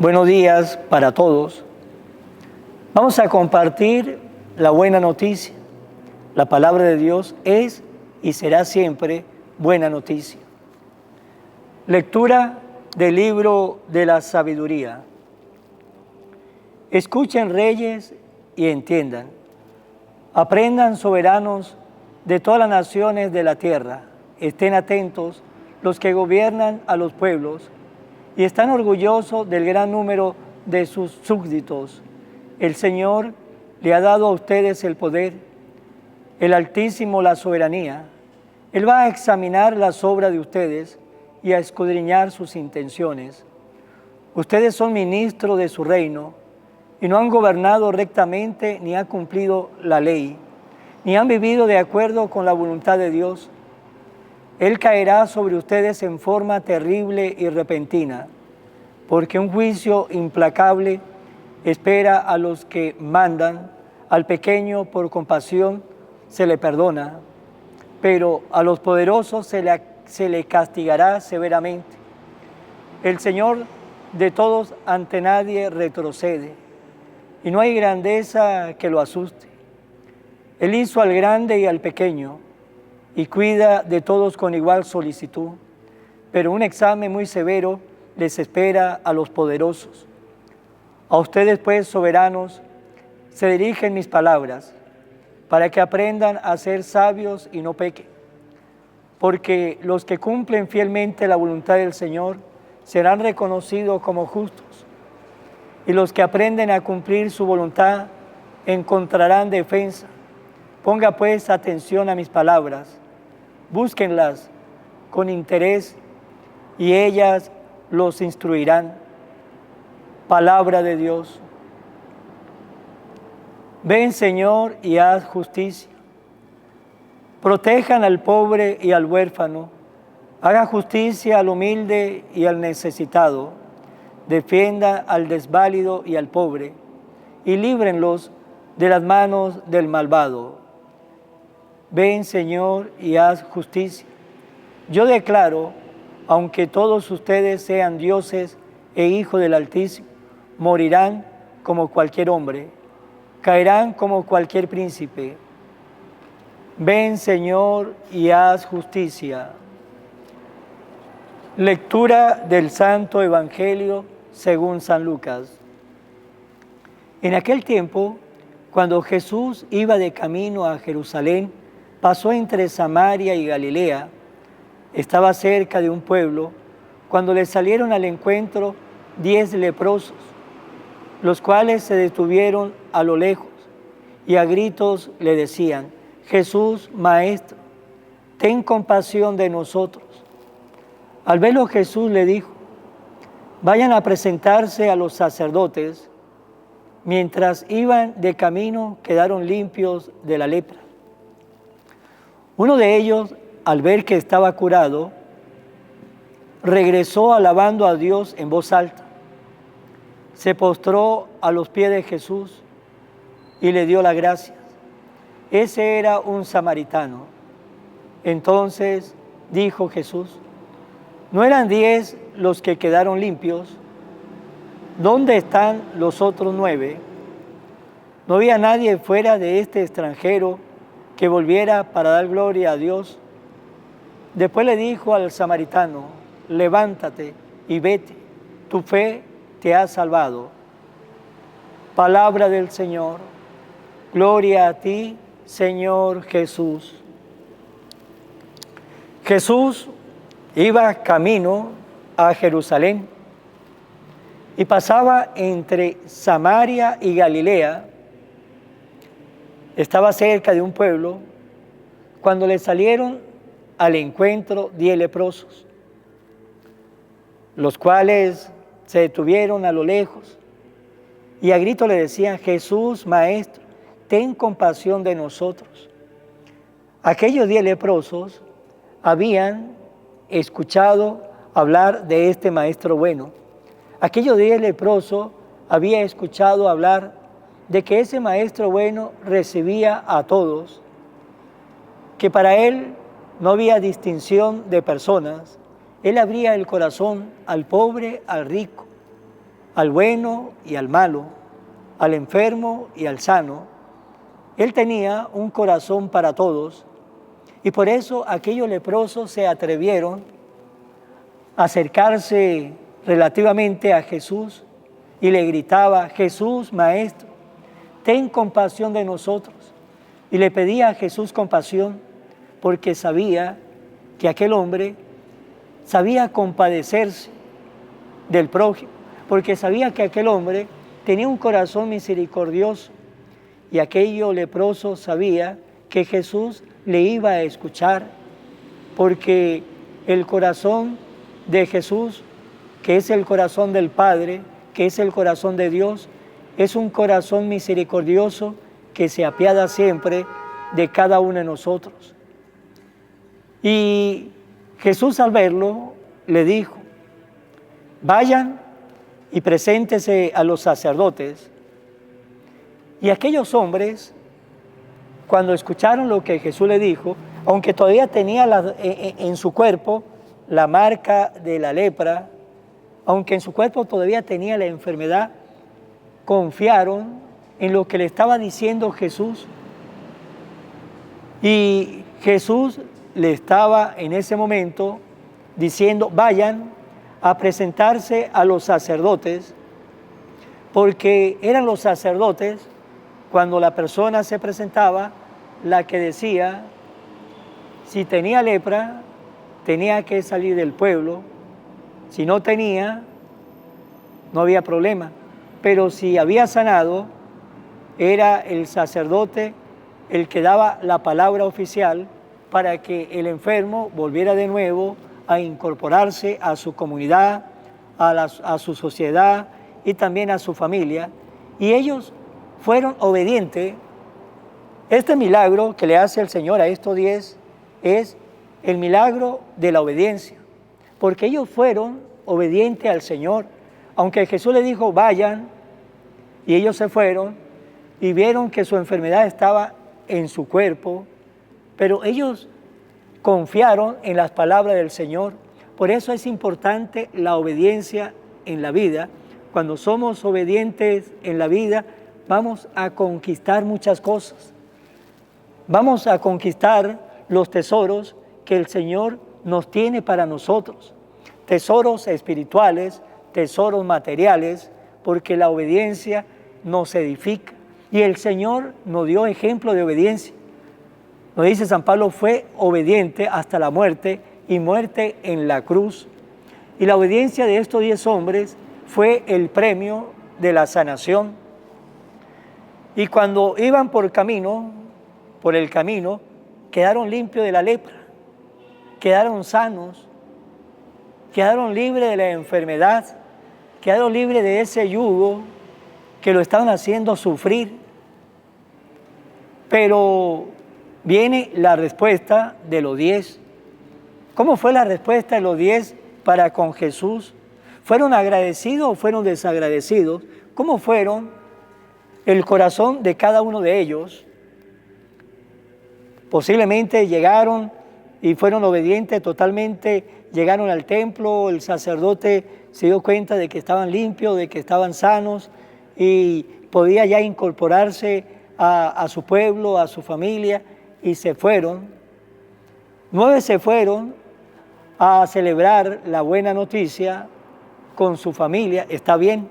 Buenos días para todos. Vamos a compartir la buena noticia. La palabra de Dios es y será siempre buena noticia. Lectura del libro de la sabiduría. Escuchen, reyes, y entiendan. Aprendan, soberanos de todas las naciones de la tierra. Estén atentos los que gobiernan a los pueblos y están orgullosos del gran número de sus súbditos. El Señor le ha dado a ustedes el poder, el Altísimo la soberanía. Él va a examinar las obras de ustedes y a escudriñar sus intenciones. Ustedes son ministros de su reino y no han gobernado rectamente ni han cumplido la ley, ni han vivido de acuerdo con la voluntad de Dios. Él caerá sobre ustedes en forma terrible y repentina, porque un juicio implacable espera a los que mandan. Al pequeño por compasión se le perdona, pero a los poderosos se le castigará severamente. El Señor de todos ante nadie retrocede, y no hay grandeza que lo asuste. Él hizo al grande y al pequeño, y cuida de todos con igual solicitud, pero un examen muy severo les espera a los poderosos. A ustedes, pues, soberanos, se dirigen mis palabras, para que aprendan a ser sabios y no pequen, porque los que cumplen fielmente la voluntad del Señor serán reconocidos como justos, y los que aprenden a cumplir su voluntad encontrarán defensa. Ponga pues atención a mis palabras, búsquenlas con interés y ellas los instruirán. Palabra de Dios. Ven, Señor, y haz justicia. Protejan al pobre y al huérfano. Haga justicia al humilde y al necesitado. Defienda al desválido y al pobre, y líbrenlos de las manos del malvado. Ven, Señor, y haz justicia. Yo declaro, aunque todos ustedes sean dioses e hijos del Altísimo, morirán como cualquier hombre, caerán como cualquier príncipe. Ven, Señor, y haz justicia. Lectura del Santo Evangelio según San Lucas. En aquel tiempo, cuando Jesús iba de camino a Jerusalén, pasó entre Samaria y Galilea. Estaba cerca de un pueblo, cuando le salieron al encuentro 10 leprosos, los cuales se detuvieron a lo lejos y a gritos le decían: Jesús, Maestro, ten compasión de nosotros. Al verlo, Jesús le dijo: vayan a presentarse a los sacerdotes. Mientras iban de camino, quedaron limpios de la lepra. Uno de ellos, al ver que estaba curado, regresó alabando a Dios en voz alta. Se postró a los pies de Jesús y le dio las gracias. Ese era un samaritano. Entonces dijo Jesús: ¿no eran 10 los que quedaron limpios? ¿Dónde están los otros 9? ¿No había nadie fuera de este extranjero que volviera para dar gloria a Dios? Después le dijo al samaritano: levántate y vete, tu fe te ha salvado. Palabra del Señor. Gloria a ti, Señor Jesús. Jesús iba camino a Jerusalén y pasaba entre Samaria y Galilea. Estaba cerca de un pueblo cuando le salieron al encuentro 10 leprosos, los cuales se detuvieron a lo lejos y a grito le decían: Jesús, Maestro, ten compasión de nosotros. Aquellos 10 leprosos habían escuchado hablar de este Maestro bueno. Aquellos 10 leprosos habían escuchado hablar de que ese Maestro bueno recibía a todos, que para él no había distinción de personas. Él abría el corazón al pobre, al rico. al bueno y al malo, al enfermo y al sano. Él tenía un corazón para todos y por eso aquellos leprosos se atrevieron a acercarse relativamente a Jesús y le gritaba: Jesús, Maestro, ten compasión de nosotros. Y le pedía a Jesús compasión porque sabía que aquel hombre sabía compadecerse del prójimo, porque sabía que aquel hombre tenía un corazón misericordioso y aquello leproso sabía que Jesús le iba a escuchar, porque el corazón de Jesús, que es el corazón del Padre, que es el corazón de Dios, es un corazón misericordioso que se apiada siempre de cada uno de nosotros. Y Jesús, al verlo, le dijo: vayan y preséntese a los sacerdotes. Y aquellos hombres, cuando escucharon lo que Jesús le dijo, aunque todavía tenía en su cuerpo la marca de la lepra, aunque en su cuerpo todavía tenía la enfermedad, confiaron en lo que le estaba diciendo Jesús. Y Jesús le estaba en ese momento diciendo: vayan a presentarse a los sacerdotes, porque eran los sacerdotes, cuando la persona se presentaba, la que decía si tenía lepra, tenía que salir del pueblo. Si no tenía, no había problema. Pero si había sanado, era el sacerdote el que daba la palabra oficial para que el enfermo volviera de nuevo a incorporarse a su comunidad, a su sociedad y también a su familia. Y ellos fueron obedientes. Este milagro que le hace el Señor a estos 10 es el milagro de la obediencia, porque ellos fueron obedientes al Señor. Aunque Jesús les dijo: vayan, y ellos se fueron y vieron que su enfermedad estaba en su cuerpo, pero ellos confiaron en las palabras del Señor. Por eso es importante la obediencia en la vida. Cuando somos obedientes en la vida, vamos a conquistar muchas cosas. Vamos a conquistar los tesoros que el Señor nos tiene para nosotros. Tesoros espirituales, tesoros materiales, porque la obediencia nos edifica. Y el Señor nos dio ejemplo de obediencia. Nos dice San Pablo: fue obediente hasta la muerte, y muerte en la cruz. Y la obediencia de estos 10 hombres fue el premio de la sanación. Y cuando iban por el camino, quedaron limpios de la lepra, quedaron sanos, quedaron libres de la enfermedad, quedaron libres de ese yugo que lo estaban haciendo sufrir. Pero viene la respuesta de los 10. ¿Cómo fue la respuesta de los 10 para con Jesús? ¿Fueron agradecidos o fueron desagradecidos? ¿Cómo fueron el corazón de cada uno de ellos? Posiblemente llegaron y fueron obedientes totalmente, llegaron al templo, el sacerdote se dio cuenta de que estaban limpios, de que estaban sanos y podía ya incorporarse a su pueblo, a su familia, y se fueron. 9 se fueron a celebrar la buena noticia con su familia, está bien.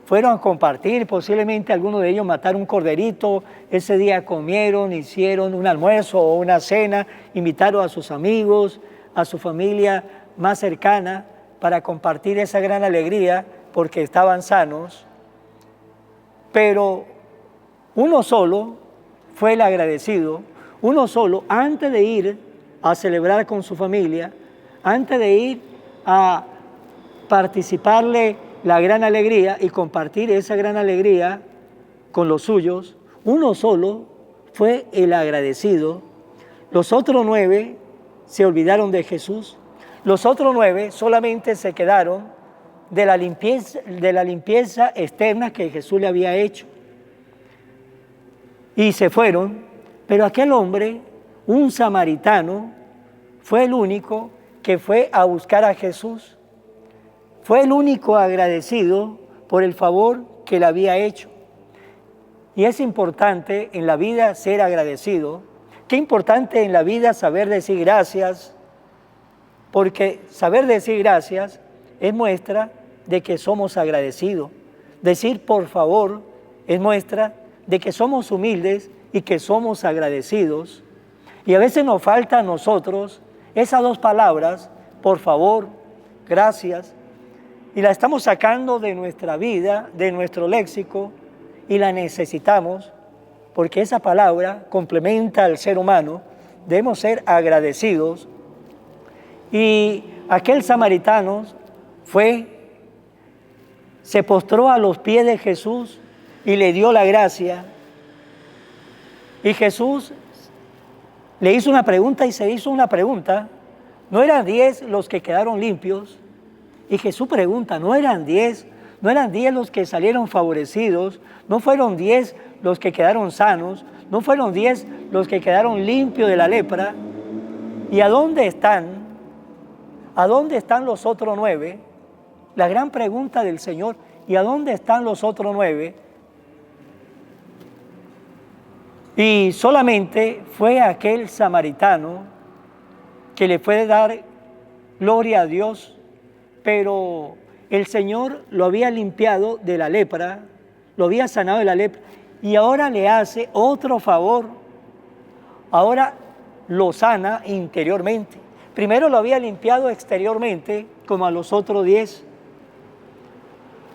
Fueron a compartir, posiblemente algunos de ellos mataron un corderito, ese día comieron, hicieron un almuerzo o una cena, invitaron a sus amigos, a su familia más cercana para compartir esa gran alegría porque estaban sanos. Pero uno solo fue el agradecido, uno solo, antes de ir a celebrar con su familia, antes de ir a participarle la gran alegría y compartir esa gran alegría con los suyos, uno solo fue el agradecido. Los otros 9 se olvidaron de Jesús. Los otros 9 solamente se quedaron de la limpieza externa que Jesús le había hecho. Y se fueron, pero aquel hombre, un samaritano, fue el único que fue a buscar a Jesús. Fue el único agradecido por el favor que le había hecho. Y es importante en la vida ser agradecido. Qué importante en la vida saber decir gracias, porque saber decir gracias es muestra de que somos agradecidos. Decir por favor es muestra de que somos humildes y que somos agradecidos. Y a veces nos falta a nosotros esas dos palabras, por favor, gracias, y la estamos sacando de nuestra vida, de nuestro léxico, y la necesitamos, porque esa palabra complementa al ser humano. Debemos ser agradecidos. Y aquel samaritano se postró a los pies de Jesús y le dio la gracia. Y Jesús le hizo una pregunta y se hizo una pregunta. ¿No eran 10 los que quedaron limpios? Y Jesús pregunta, ¿no eran 10? ¿No eran 10 los que salieron favorecidos? ¿No fueron 10 los que quedaron sanos? ¿No fueron 10 los que quedaron limpios de la lepra? ¿Y a dónde están? ¿A dónde están los otros 9? La gran pregunta del Señor, ¿y a dónde están los otros 9? Y solamente fue aquel samaritano que le puede dar gloria a Dios, pero el Señor lo había limpiado de la lepra, lo había sanado de la lepra, y ahora le hace otro favor. Ahora lo sana interiormente. Primero lo había limpiado exteriormente, como a los otros 10.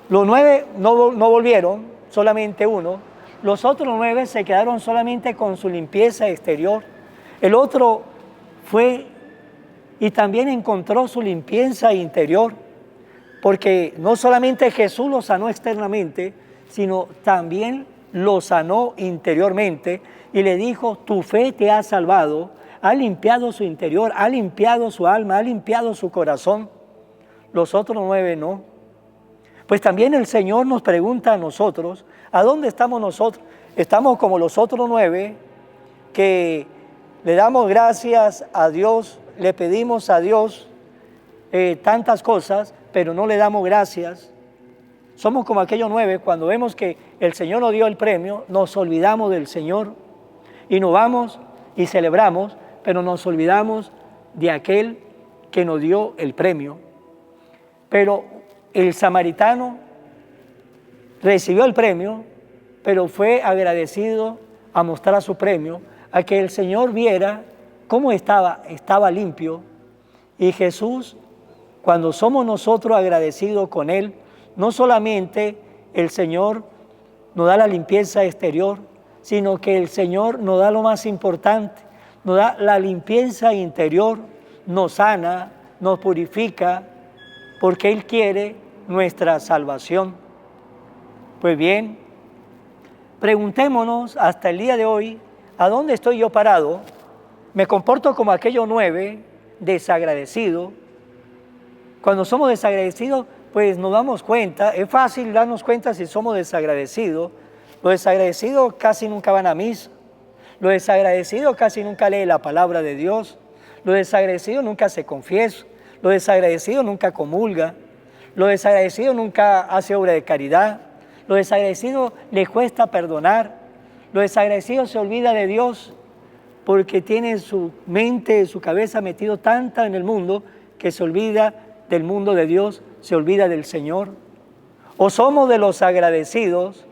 Los 9 no volvieron, solamente uno. Los otros 9 se quedaron solamente con su limpieza exterior. El otro fue y también encontró su limpieza interior, porque no solamente Jesús lo sanó externamente, sino también lo sanó interiormente y le dijo, tu fe te ha salvado, ha limpiado su interior, ha limpiado su alma, ha limpiado su corazón. Los otros 9 no. Pues también el Señor nos pregunta a nosotros, ¿a dónde estamos nosotros? Estamos como los otros 9 que le damos gracias a Dios, le pedimos a Dios tantas cosas, pero no le damos gracias. Somos como aquellos 9, cuando vemos que el Señor nos dio el premio, nos olvidamos del Señor y nos vamos y celebramos, pero nos olvidamos de aquel que nos dio el premio. Pero el samaritano recibió el premio, pero fue agradecido a mostrar su premio, a que el Señor viera cómo estaba limpio. Y Jesús, cuando somos nosotros agradecidos con Él, no solamente el Señor nos da la limpieza exterior, sino que el Señor nos da lo más importante, nos da la limpieza interior, nos sana, nos purifica, porque Él quiere nuestra salvación. Pues bien, preguntémonos hasta el día de hoy, ¿a dónde estoy yo parado? ¿Me comporto como aquellos 9, desagradecido? Cuando somos desagradecidos, pues nos damos cuenta, es fácil darnos cuenta si somos desagradecidos. Los desagradecidos casi nunca van a misa. Los desagradecidos casi nunca leen la palabra de Dios. Los desagradecidos nunca se confiesan. Los desagradecidos nunca comulgan. Los desagradecidos nunca hacen obra de caridad. Los desagradecidos les cuesta perdonar. Los desagradecidos se olvidan de Dios porque tienen su mente, su cabeza metido tanta en el mundo que se olvida del mundo de Dios, se olvida del Señor. O somos de los agradecidos,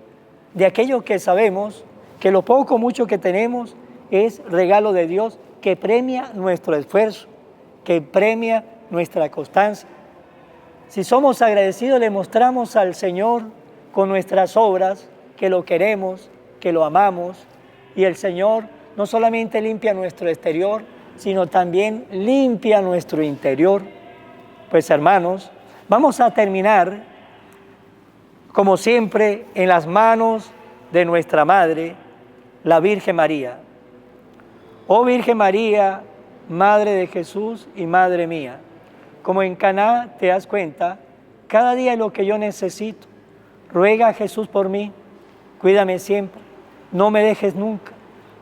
de aquellos que sabemos que lo poco o mucho que tenemos es regalo de Dios, que premia nuestro esfuerzo, que premia nuestra constancia. Si somos agradecidos, le mostramos al Señor con nuestras obras que lo queremos, que lo amamos, y el Señor no solamente limpia nuestro exterior, sino también limpia nuestro interior. Pues hermanos, vamos a terminar, como siempre, en las manos de nuestra Madre, la Virgen María. Oh Virgen María, Madre de Jesús y Madre mía, como en Caná te das cuenta, cada día lo que yo necesito. Ruega a Jesús por mí, cuídame siempre, no me dejes nunca,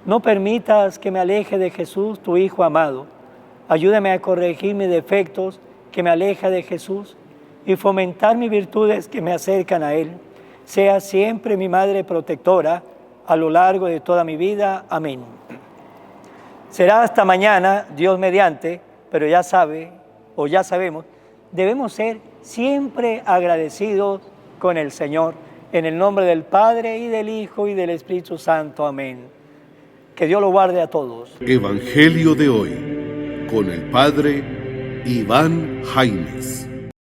no permitas que me aleje de Jesús, tu Hijo amado. Ayúdame a corregir mis defectos, que me aleja de Jesús, y fomentar mis virtudes que me acercan a Él. Sea siempre mi Madre protectora a lo largo de toda mi vida. Amén. Será hasta mañana, Dios mediante, pero ya sabemos, debemos ser siempre agradecidos con el Señor. En el nombre del Padre, y del Hijo, y del Espíritu Santo. Amén. Que Dios lo guarde a todos. Evangelio de hoy, con el Padre Iván Jaimes.